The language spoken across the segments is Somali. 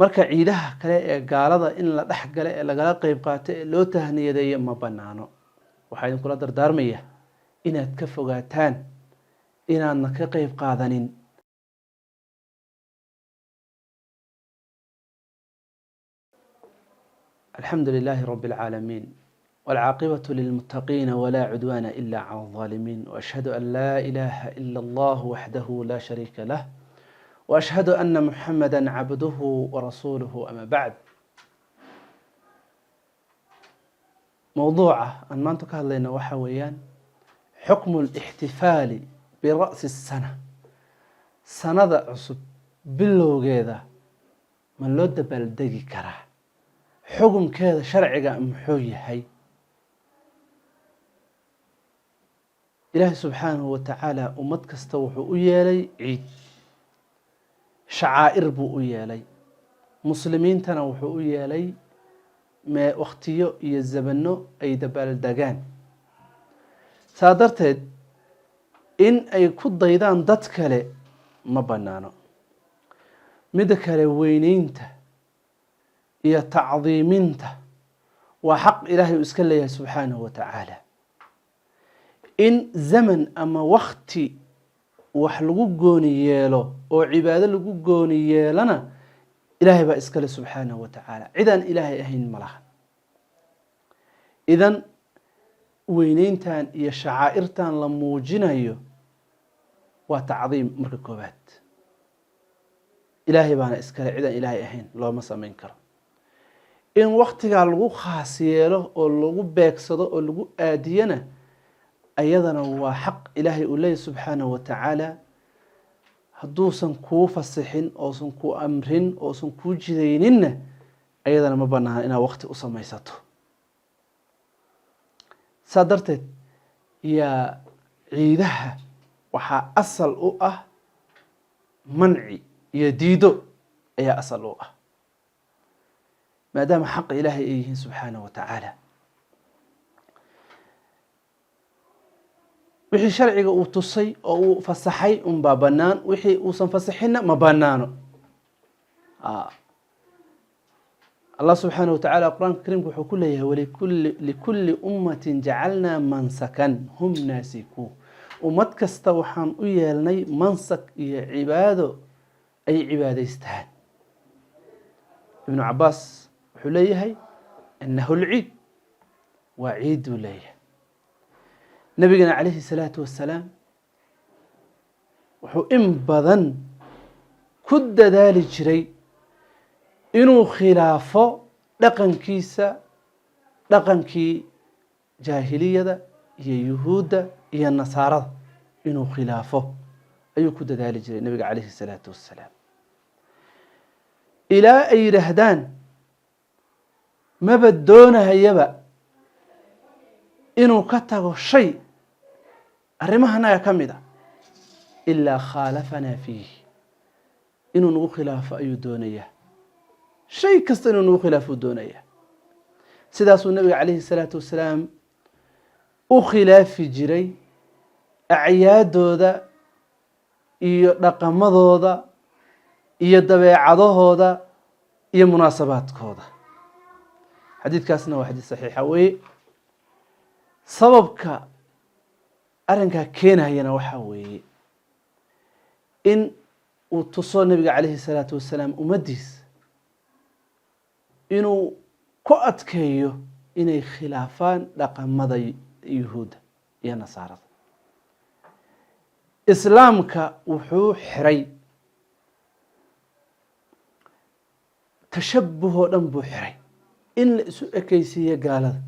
marka ciidaha kale ee gaalada in la dhex gale ee lagala qayb qaato ee loo tahniyadeeyo ma banaano waxaa idin kula dardaarmaya inaad ka fogaataan inaadna ka qayb qaadanin الحمد لله رب العالمين والعاقبة للمتقين ولا عدوان إلا على الظالمين وأشهد أن لا إله إلا الله وحده لا شريك له وأشهد أن محمدا عبده ورسوله أما بعد موضوعه أن ما أنتك هذلين وحويان حكم الاحتفال برأس السنة سنة عصب باللوغيذا من لود بلدقي كره حكم كذا شرعي محوي هي إله سبحانه وتعالى أمت كستوح ويالي عيد شعائر بو ويالي مسلمين تنوح ويالي ما وقتيو يزبنو أي دبال دقان سادرتد إن أي كود ضيدان دتكالي ما بنانو مدكالي وينينته iyo tacdiiminta waa xaq ilaahay uu iska leeyahay subxaanahu wa tacaala in zaman ama wakti wax lagu gooni yeelo oo cibaado lagu gooni yeelana ilaahay baa iskale subxaanahu wa tacaala cidaan ilaahay ahayn ma laha idan weyneyntan iyo shacaa'irtan la muujinayo waa tacdiim marka koobaad ilaahay baana iskale cidaan ilaahay ahayn looma samayn karo in waqtiga lagu khaas yeelo oo lagu beegsado oo lagu aadiyana ayadana waa xaq ilaahay uu leeyahay subxaanahu wa tacaala hadduusan kuu fasixin oosan ku amrin oosan kuu jidayninna ayadana ma banaana inaad waqti u samaysato saa darteed yaa ciidaha waxaa asal u ah manci iyo diido ayaa asal u ah maadaama xaqa ilaahay ay yihiin subxaanahu wa tacaala wixii sharciga uu tusay oo uu fasaxay unbaa bannaan wixii uusan fasaxinna ma bannaano allah subxaanahu wa tacaala qur-aanka kariimka wuxuu ku leeyahay likulli ummatin jacalnaa mansakan hum naasiku ummad kasta waxaan u yeelnay mansak iyo cibaado ay cibaadaystaan ibnu cabaas wuxuu leeyahay inahu lciid waa ciid buu leeyahay nabigana calayhi salaatu wassalaam wuxuu in badan ku dadaali jiray inuu khilaafo dhaqankiisa dhaqankii jaahiliyada iyo yuhuudda iyo nasaarada inuu khilaafo ayuu ku dadaali jiray nabiga calayhi salaatu wassalaam ilaa ay yidhaahdaan maba doonahayaba inuu ka tago shay arrimahanaga ka mid a ilaa khaalafanaa fiih inuu nagu khilaafo ayuu doonayaa shay kasta inuu nagu khilaafo doonayaa sidaasuu nabiga calayhi salaatu wassalaam u khilaafi jiray acyaadooda iyo dhaqamadooda iyo dabeecadahooda iyo munaasabaadkooda xadiidkaasna waa xadiid saxiixa weeye sababka arrinkaa keenayana waxaa weeye in uu tuso nabiga calayhi salaatu wassalaam ummaddiisa inuu ku adkeeyo inay khilaafaan dhaqamada yuhuudda iyo nasaarada islaamka wuxuu xiray tashabuhoo dhan buu xiray in la isu ekaysiiyo gaalada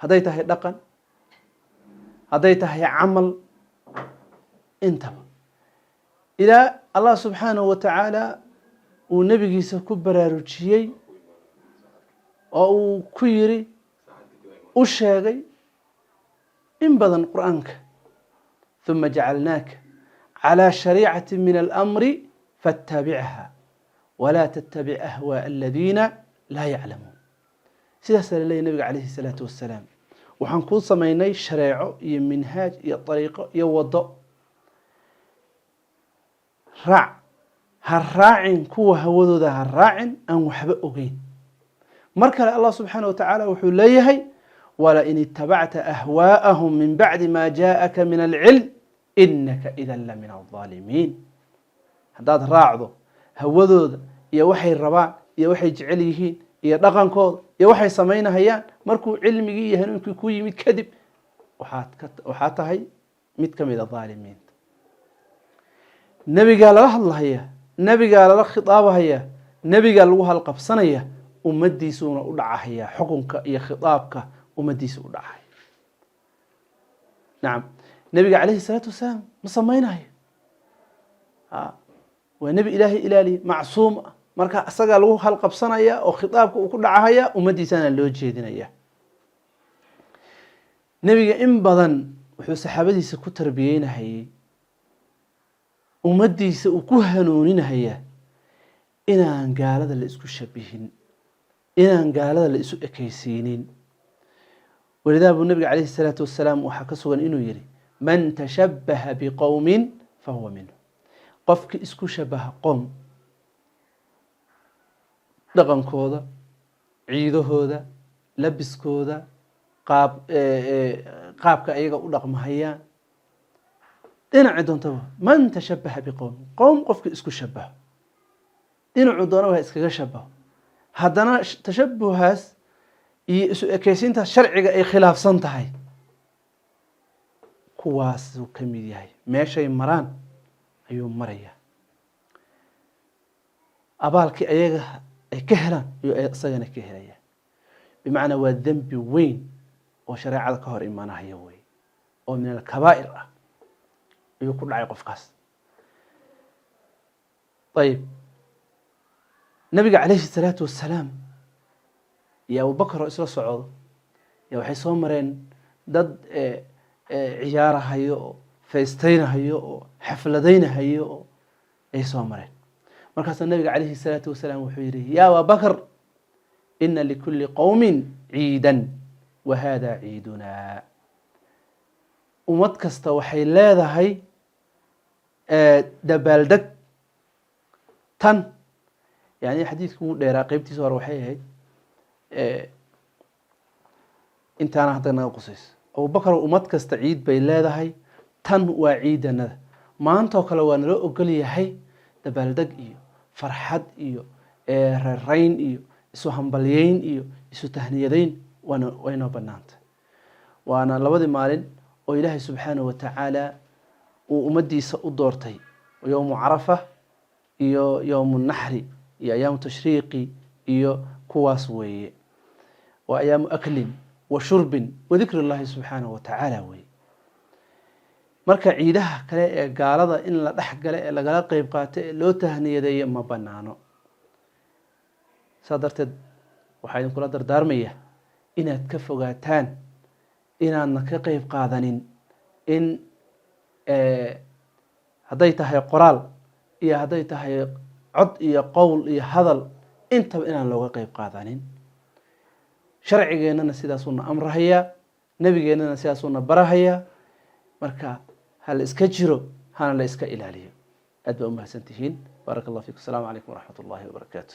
hadday tahay dhaqan hadday tahay camal intaba ilaa allah subxaanahu wa tacaala uu nebigiisa ku baraarujiyey oo uu ku yiri u sheegay in badan qur-aanka ثuma jacalnaaka calىa shariicati min alamri faاtabichaa walaa tattabic ahwaaءa aladiina laa yaclamuun sidaasaa la leeyahy nabiga calayhi الsalaatu wassalaam waxaan kuu samaynay shareeco iyo minhaaj iyo dariiqo iyo wado raac هالراعن كوا هودو ذا هالراعن أن وحبأ أجين مركل الله سبحانه وتعالى وحليه ولئن اتبعت أهواءهم من بعد ما جاءك من العلم إنك إذا لمن الظالمين هذا راعضه هودو ذا يا وحي الرباع يا وحي جعليهين يا رقم كود يا وحي سمينا هيان مركو علمي يهنك كوي ميت كذب وحاتها هي ميت كميد الظالمين نبي قال له الله هي نبي قال له خطابه هي نبي قال له القبصنيه ومدي سونا ودعه هي حكمك يا خطابك ومدي سونا ودعه نعم نبي عليه الصلاه والسلام مصمينا هي ونبي إلهي إلهي معصوم marka asaga lagu hal qabsanaya oo khitaabka uu ku dhacaya umadiisana loo jeedinaya nabiga in badan wuxuu saxaabadiisa ku tarbiyeenahay umadiisa uu ku hanuuninaya inaan gaalada la isku shabihin inaan gaalada la isu ekaysiinin walidaaba nabiga kaleey salaatu wassalaam waxa ka sugan inuu yiri man tashabbaha biqawmin fahuwa minhu qofki isku shabaha qom dhaqankooda ciidahooda labiskooda qaabka ayaga u dhaqmahayaan dhinaca doontaba man tashabbaha biqawm qofka isku shabaha dhinacu doonaba iskaga shabaha haddana tashabbuhaas iyo isu ekaysiinta sharciga ay khilaafsan tahay kuwaas uu ka mid yahay meeshay maraan ayuu maraya abaalkii ayaga كهلا يسجن كهلا بمعنى والذنب وين وشريعة كهر إيمانها هي وين ومن الكبائر يكون عيق في قص طيب النبي عليه الصلاة والسلام يا أبو بكر إسرائيل صعود يا وحي مرين ضد عيارة هيو فيستين هيو حفلتين هيو أي مرين مركز النبي عليه الصلاة والسلام وحيره يا أبا بكر إن لكل قوم عيدا وهذا عيدنا ومتكست وحي لا هي دبالدك تن يعني حديث كود راقبتي صار وحي هي انت أنا هتنا قصص أبو بكر ومتكست عيد بيلا هي تن وعيدنا ما أنت وكلوان لو أقولي هي دبالدك فرحد إيو رين إيو إسو همبليين إيو إسو تهنيدين وينو بنانت وأنا لودي مالين وإلهي سبحانه وتعالى وأمدي سأدورتي ويوم عرفة إيو يوم النحر إيو أيام تشريقي إيو كواسوي وأيام أكل وشرب وذكر الله سبحانه وتعالى وي marka ciidaha kale ee gaalada in la dhax gale ee laga qayb qaato loo tahniyadeeyo ma banaano sadarteed waxa idin kula dardaarmaya inaad ka fogaataan inaadna ka qayb qaadanin in haday tahay qoraal iyo haday tahay cod iyo qowl iyo hadal intaba inaan looga qayb qaadanin sharcigeennana sidaas uu amrahaya nabigeennana sidaas uu barahaya marka هل إسكجرو هانا لا إسكا إلاليه أدبا أمها سنتهين بارك الله فيكم السلام عليكم ورحمة الله وبركاته